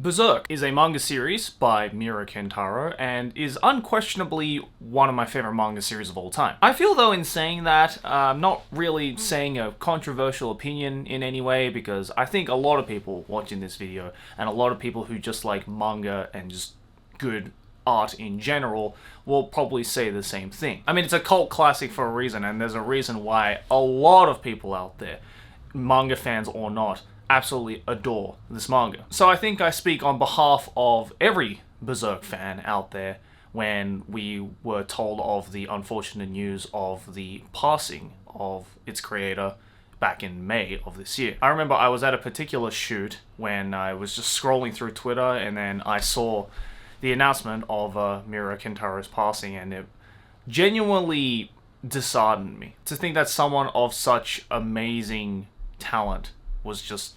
Berserk is a manga series by Miura Kentaro and is unquestionably one of my favorite manga series of all time. I feel though in saying that, I'm not really saying a controversial opinion in any way, because I think a lot of people watching this video and a lot of people who just like manga and just good art in general will probably say the same thing. I mean, it's a cult classic for a reason, and there's a reason why a lot of people out there, manga fans or not, absolutely adore this manga. So I think I speak on behalf of every Berserk fan out there when we were told of the unfortunate news of the passing of its creator back in May of this year. I remember I was at a particular shoot when I was just scrolling through Twitter, and then I saw the announcement of Miura Kentaro's passing, and it genuinely disheartened me to think that someone of such amazing talent was just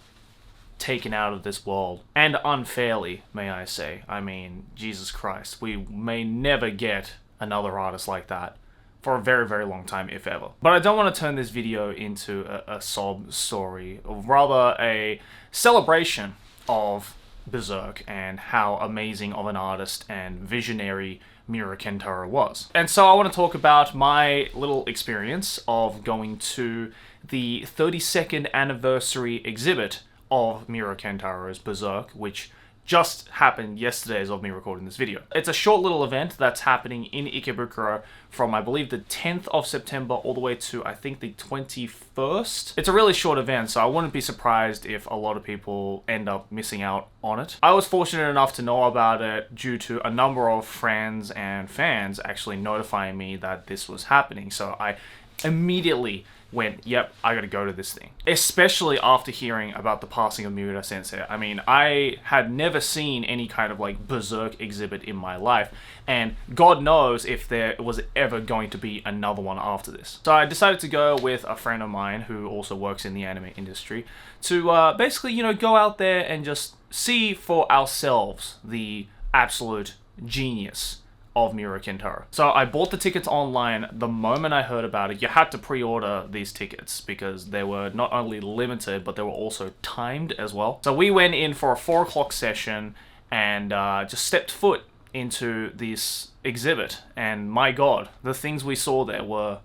taken out of this world, and unfairly, may I say. I mean, Jesus Christ, we may never get another artist like that for a very, very long time, if ever. But I don't want to turn this video into a sob story, or rather a celebration of Berserk and how amazing of an artist and visionary Miura Kentaro was. And so I want to talk about my little experience of going to the 32nd anniversary exhibit of Miura Kentaro's Berserk, which just happened yesterday as of me recording this video. It's a short little event that's happening in Ikebukuro from, I believe, the 10th of September all the way to, I think, the 21st. It's a really short event, so I wouldn't be surprised if a lot of people end up missing out on it. I was fortunate enough to know about it due to a number of friends and fans actually notifying me that this was happening, so I immediately went, yep, I gotta go to this thing. Especially after hearing about the passing of Miura Sensei. I mean, I had never seen any kind of like Berserk exhibit in my life, and God knows if there was ever going to be another one after this. So I decided to go with a friend of mine who also works in the anime industry to basically, you know, go out there and just see for ourselves the absolute genius of Miura Kentaro. So I bought the tickets online the moment I heard about it. You had to pre-order these tickets because they were not only limited, but they were also timed as well. So we went in for a 4 o'clock session and just stepped foot into this exhibit. And my God, the things we saw there were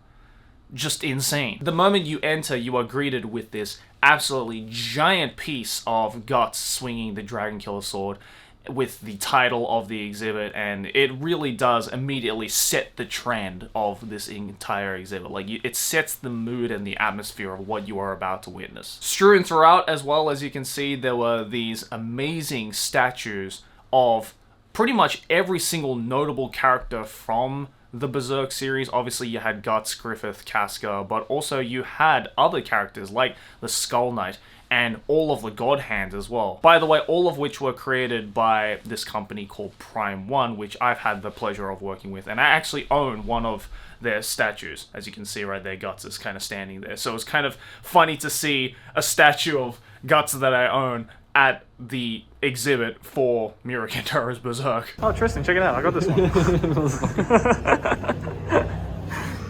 just insane. The moment you enter, you are greeted with this absolutely giant piece of Guts swinging the Dragon Killer sword with the title of the exhibit, and it really does immediately set the trend of this entire exhibit. Like, it sets the mood and the atmosphere of what you are about to witness. Strewn throughout, as well, as you can see, there were these amazing statues of pretty much every single notable character from the Berserk series. Obviously, you had Guts, Griffith, Casca, but also you had other characters like the Skull Knight and all of the God Hands as well. By the way, all of which were created by this company called Prime 1, which I've had the pleasure of working with, and I actually own one of their statues. As you can see right there, Guts is kind of standing there. So it's kind of funny to see a statue of Guts that I own at the exhibit for Miura Kentaro's Berserk. Oh, Tristan, check it out. I got this one.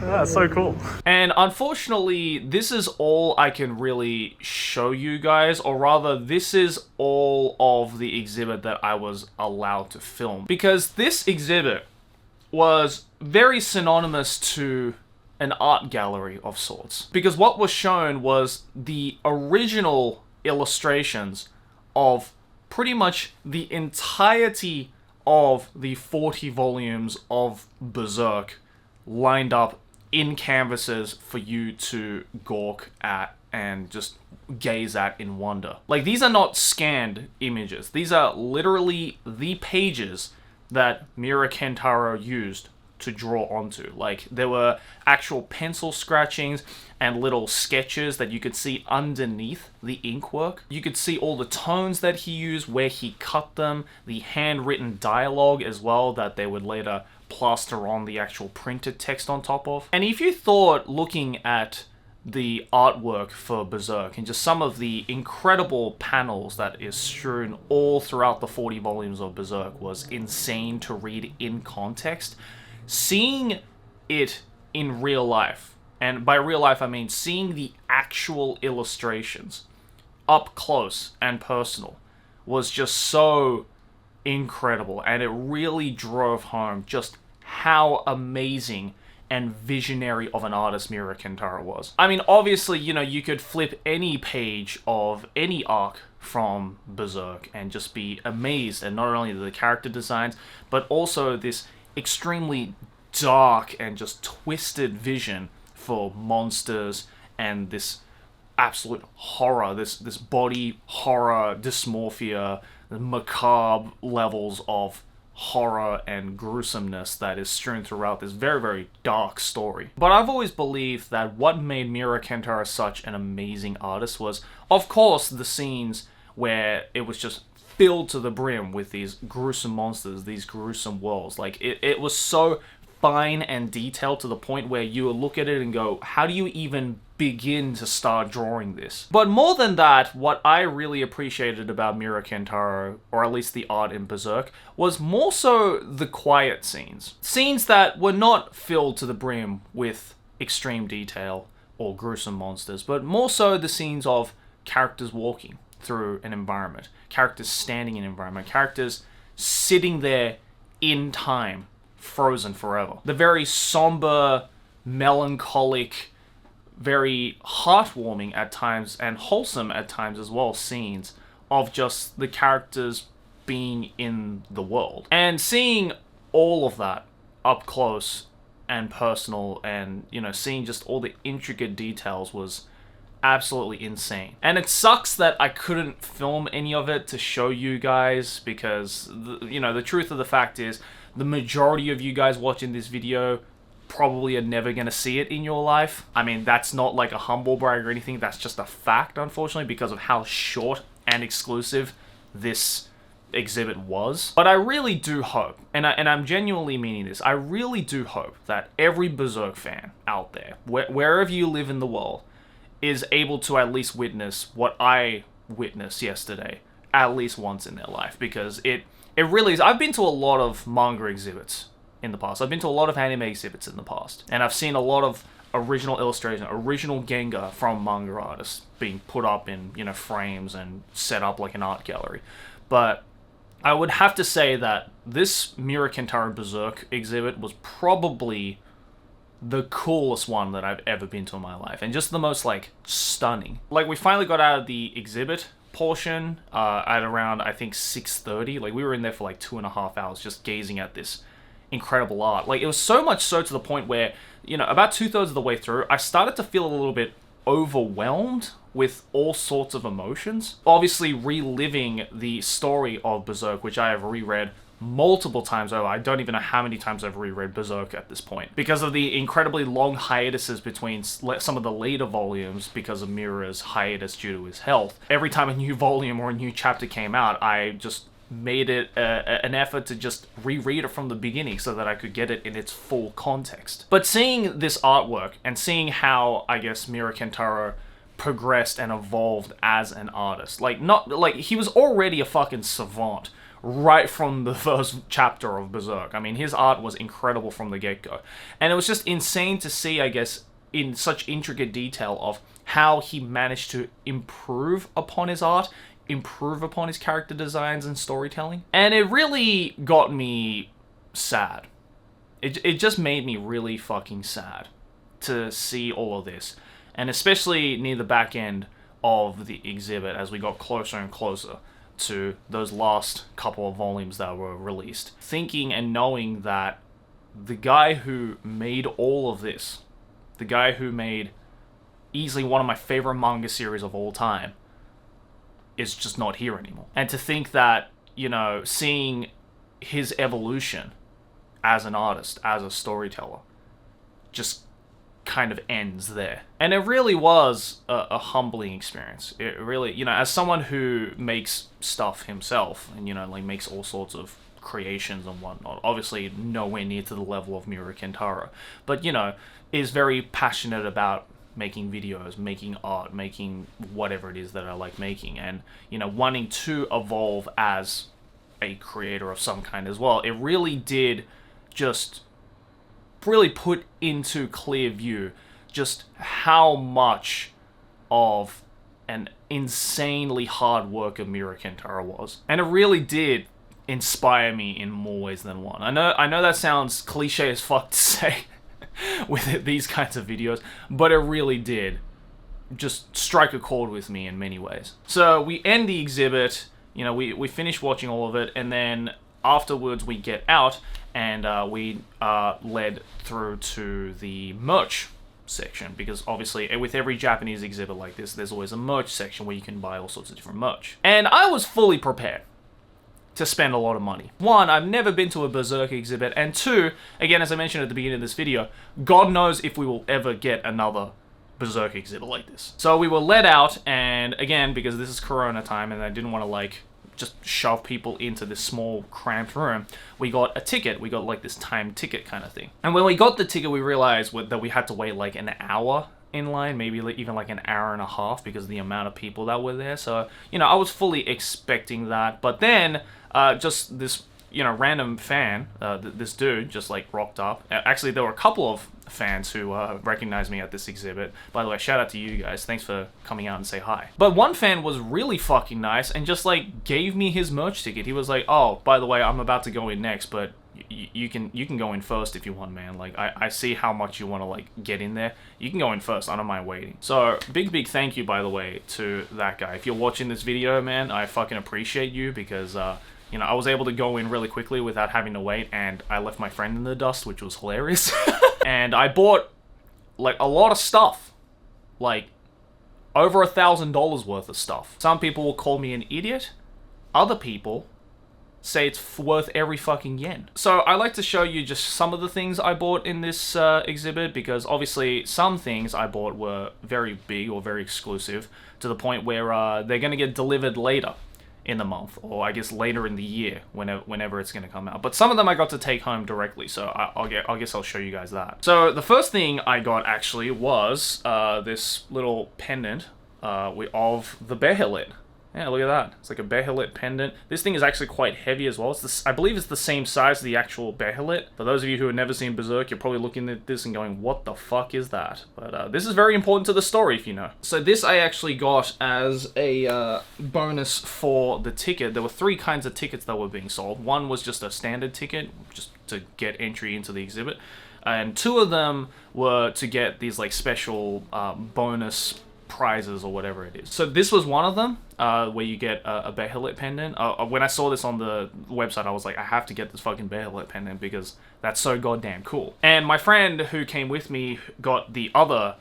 That's so cool. And unfortunately, this is all I can really show you guys, or rather, this is all of the exhibit that I was allowed to film. Because this exhibit was very synonymous to an art gallery of sorts. Because what was shown was the original illustrations of pretty much the entirety of the 40 volumes of Berserk lined up in canvases for you to gawk at and just gaze at in wonder. Like, these are not scanned images. These are literally the pages that Miura Kentaro used to draw onto. Like, there were actual pencil scratchings and little sketches that you could see underneath the inkwork. You could see all the tones that he used, where he cut them, the handwritten dialogue as well that they would later plaster on the actual printed text on top of. And if you thought looking at the artwork for Berserk and just some of the incredible panels that is strewn all throughout the 40 volumes of Berserk was insane to read in context, seeing it in real life, and by real life I mean seeing the actual illustrations up close and personal, was just so incredible, and it really drove home just how amazing and visionary of an artist Miura Kentaro was. I mean, obviously, you know, you could flip any page of any arc from Berserk and just be amazed at not only the character designs, but also this extremely dark and just twisted vision for monsters and this absolute horror, this body horror, dysmorphia, the macabre levels of horror and gruesomeness that is strewn throughout this very, very dark story. But I've always believed that what made Miura Kentaro such an amazing artist was, of course, the scenes where it was just filled to the brim with these gruesome monsters, these gruesome worlds. Like, it was so fine and detailed to the point where you would look at it and go, how do you even begin to start drawing this? But more than that, what I really appreciated about Miura Kentaro, or at least the art in Berserk, was more so the quiet scenes. Scenes that were not filled to the brim with extreme detail or gruesome monsters, but more so the scenes of characters walking through an environment, characters standing in an environment, characters sitting there in time, frozen forever. The very somber, melancholic, very heartwarming at times and wholesome at times as well scenes of just the characters being in the world. And seeing all of that up close and personal and, you know, seeing just all the intricate details was absolutely insane. And it sucks that I couldn't film any of it to show you guys because, the truth of the fact is the majority of you guys watching this video probably are never going to see it in your life. I mean, that's not like a humble brag or anything. That's just a fact, unfortunately, because of how short and exclusive this exhibit was. But I really do hope, and I'm genuinely meaning this, I really do hope that every Berserk fan out there, wherever you live in the world, is able to at least witness what I witnessed yesterday at least once in their life, because it really is. I've been to a lot of manga exhibits in the past. I've been to a lot of anime exhibits in the past, and I've seen a lot of original illustration, original Genga from manga artists being put up in, frames and set up like an art gallery. But I would have to say that this Miura Kentaro Berserk exhibit was probably the coolest one that I've ever been to in my life, and just the most, stunning. We finally got out of the exhibit portion at around, I think, 6:30. We were in there for 2.5 hours just gazing at this incredible art. It was so much so to the point where, about 2/3 of the way through, I started to feel a little bit overwhelmed with all sorts of emotions. Obviously, reliving the story of Berserk, which I have reread multiple times over. I don't even know how many times I've reread Berserk at this point, because of the incredibly long hiatuses between some of the later volumes because of Miura's hiatus due to his health. Every time a new volume or a new chapter came out, I just made it an effort to just reread it from the beginning so that I could get it in its full context. But seeing this artwork and seeing how, I guess, Miura Kentaro progressed and evolved as an artist, he was already a fucking savant right from the first chapter of Berserk. I mean, his art was incredible from the get-go. And it was just insane to see, I guess, in such intricate detail of how he managed to improve upon his art, improve upon his character designs and storytelling. And it really got me sad. It just made me really fucking sad to see all of this. And especially near the back end of the exhibit as we got closer and closer to those last couple of volumes that were released. Thinking and knowing that the guy who made all of this, the guy who made easily one of my favorite manga series of all time, is just not here anymore. And to think that, seeing his evolution as an artist, as a storyteller, just kind of ends there. And it really was a humbling experience. It really, as someone who makes stuff himself and, makes all sorts of creations and whatnot, obviously nowhere near to the level of Miura Kentaro, but, is very passionate about making videos, making art, making whatever it is that I like making, and, wanting to evolve as a creator of some kind as well. It really did just really put into clear view just how much of an insanely hard work of Miura Kentaro was. And it really did inspire me in more ways than one. I know that sounds cliche as fuck to say with these kinds of videos, but it really did just strike a chord with me in many ways. So we end the exhibit, you know, we finish watching all of it, and then afterwards we get out and we are led through to the merch section, because obviously with every Japanese exhibit like this, there's always a merch section where you can buy all sorts of different merch. And I was fully prepared to spend a lot of money. One, I've never been to a Berserk exhibit, and two, again, as I mentioned at the beginning of this video, God knows if we will ever get another Berserk exhibit like this. So we were let out, and again, because this is Corona time and I didn't want to like just shove people into this small cramped room, we got a ticket. We got like this timed ticket kind of thing. And when we got the ticket, we realized that we had to wait like an hour in line, maybe even like an hour and a half, because of the amount of people that were there. So, you know, I was fully expecting that, but then just this, you know, random fan, this dude just like rocked up. Actually, there were a couple of fans who recognized me at this exhibit. By the way, shout out to you guys. Thanks for coming out and say hi. But one fan was really fucking nice and just like gave me his merch ticket. He was like, "Oh, by the way, I'm about to go in next, but you can go in first if you want, man. Like, I see how much you want to like get in there. You can go in first. I don't mind waiting." So big thank you, by the way, to that guy. If you're watching this video, man, I fucking appreciate you, because you know, I was able to go in really quickly without having to wait, and I left my friend in the dust, which was hilarious. And I bought like a lot of stuff, like over $1,000 worth of stuff. Some people will call me an idiot. Other people say it's worth every fucking yen. So I like to show you just some of the things I bought in this exhibit, because obviously some things I bought were very big or very exclusive, to the point where they're gonna get delivered later in the month, or I guess later in the year, whenever it's going to come out. But some of them I got to take home directly, so I guess I'll show you guys that. So the first thing I got actually was this little pendant of the Behelit. Yeah, look at that. It's like a Behelit pendant. This thing is actually quite heavy as well. I believe it's the same size as the actual Behelit. For those of you who have never seen Berserk, you're probably looking at this and going, what the fuck is that? But this is very important to the story, if you know. So this I actually got as a bonus for the ticket. There were 3 kinds of tickets that were being sold. One was just a standard ticket, just to get entry into the exhibit. And 2 of them were to get these like special bonus prizes or whatever it is. So this was one of them, where you get a Behelit pendant. When I saw this on the website, I was like, I have to get this fucking Behelit pendant, because that's so goddamn cool. And my friend who came with me got the other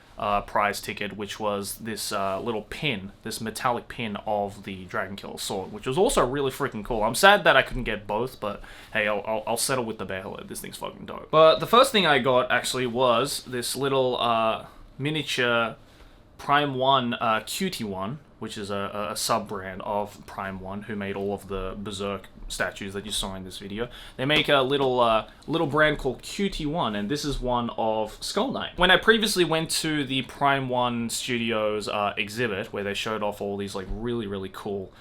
prize ticket, which was this little pin, this metallic pin of the Dragon Killer sword, which was also really freaking cool. I'm sad that I couldn't get both, but hey, I'll settle with the Behelit. This thing's fucking dope. But the first thing I got actually was this little miniature Prime 1 Cutie 1, which is a sub-brand of Prime 1, who made all of the Berserk statues that you saw in this video. They make a little brand called Cutie 1, and this is one of Skull Knight. When I previously went to the Prime 1 Studios exhibit, where they showed off all these like really cool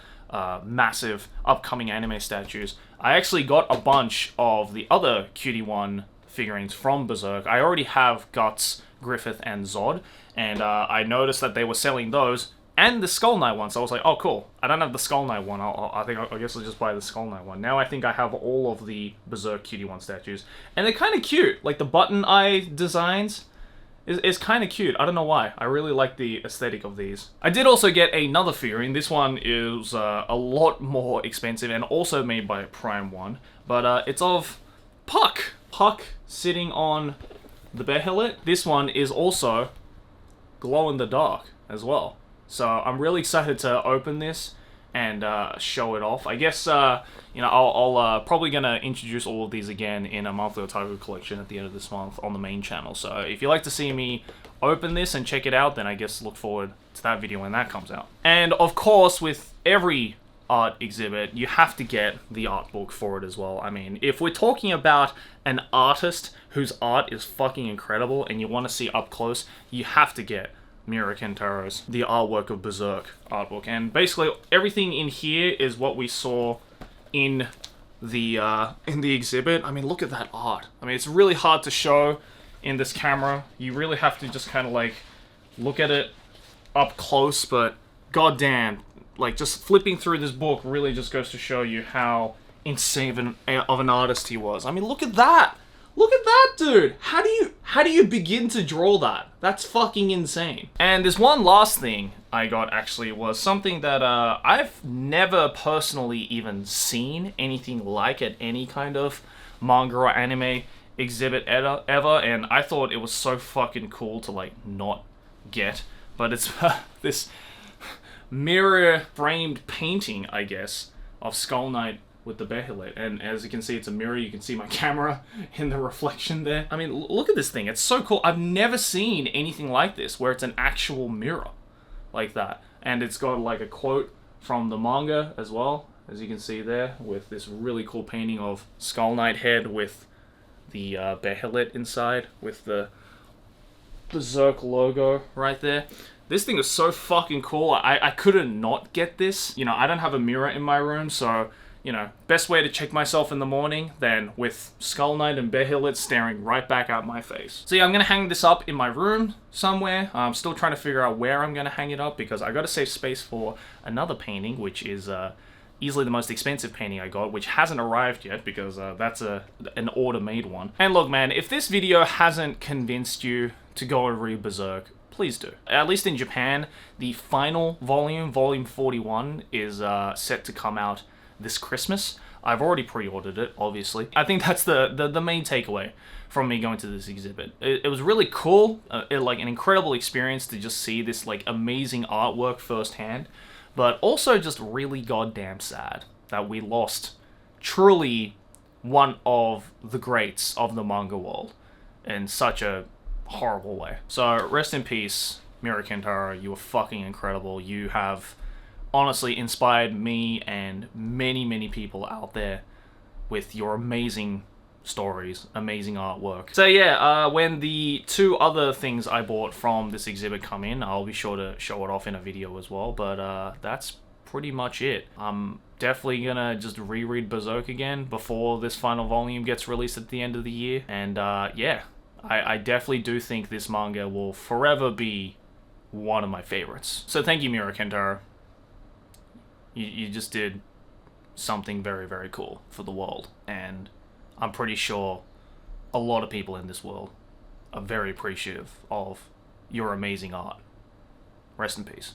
massive upcoming anime statues, I actually got a bunch of the other Cutie 1 figurines from Berserk. I already have Guts, Griffith, and Zod, and I noticed that they were selling those and the Skull Knight one, so I was like, oh cool, I don't have the Skull Knight one, I guess I'll just buy the Skull Knight one. Now I think I have all of the Berserk Cutie 1 statues, and they're kind of cute. Like the button eye designs is kind of cute. I don't know why. I really like the aesthetic of these. I did also get another figurine. This one is a lot more expensive and also made by Prime 1, but it's of Puck. Puck sitting on the Behelit. This one is also glow in the dark as well. So I'm really excited to open this and show it off. I guess, you know, I'll probably gonna introduce all of these again in a monthly otaku collection at the end of this month on the main channel. So if you like to see me open this and check it out, then I guess look forward to that video when that comes out. And of course, with every art exhibit, you have to get the art book for it as well. I mean, if we're talking about an artist whose art is fucking incredible and you want to see up close, you have to get Miura Kentaro's The Artwork of Berserk art book. And basically everything in here is what we saw in the exhibit. I mean, look at that art. I mean, it's really hard to show in this camera. You really have to just kind of like look at it up close, but goddamn, like, just flipping through this book really just goes to show you how insane of an artist he was. I mean, look at that! Look at that, dude! How do you begin to draw that? That's fucking insane. And there's one last thing I got, actually, was something that I've never personally even seen anything like at any kind of manga or anime exhibit ever, and I thought it was so fucking cool to, like, not get. But it's this mirror framed painting, I guess, of Skull Knight with the Behelit, and as you can see, it's a mirror. You can see my camera in the reflection there. I mean, look at this thing. It's so cool. I've never seen anything like this, where it's an actual mirror like that, and it's got like a quote from the manga as well, as you can see there, with this really cool painting of Skull Knight head with the Behelit inside, with the Berserk logo right there. This thing is so fucking cool. I couldn't not get this. You know, I don't have a mirror in my room, so, you know, best way to check myself in the morning than with Skull Knight and Behelit staring right back at my face. So yeah, I'm gonna hang this up in my room somewhere. I'm still trying to figure out where I'm gonna hang it up, because I gotta save space for another painting, which is easily the most expensive painting I got, which hasn't arrived yet, because that's an order-made one. And look, man, if this video hasn't convinced you to go and read Berserk, please do. At least in Japan, the final volume, volume 41, is set to come out this Christmas. I've already pre-ordered it, obviously. I think that's the main takeaway from me going to this exhibit. It was really cool, like an incredible experience to just see this like amazing artwork firsthand, but also just really goddamn sad that we lost truly one of the greats of the manga world in such a horrible way. So rest in peace, Miura Kentaro. You were fucking incredible. You have honestly inspired me and many people out there with your amazing stories, amazing artwork. So yeah, when the two other things I bought from this exhibit come in, I'll be sure to show it off in a video as well, but that's pretty much it. I'm definitely gonna just reread Berserk again before this final volume gets released at the end of the year, and yeah, I definitely do think this manga will forever be one of my favorites. So thank you, Miura Kentaro. You just did something very cool for the world, and I'm pretty sure a lot of people in this world are very appreciative of your amazing art. Rest in peace.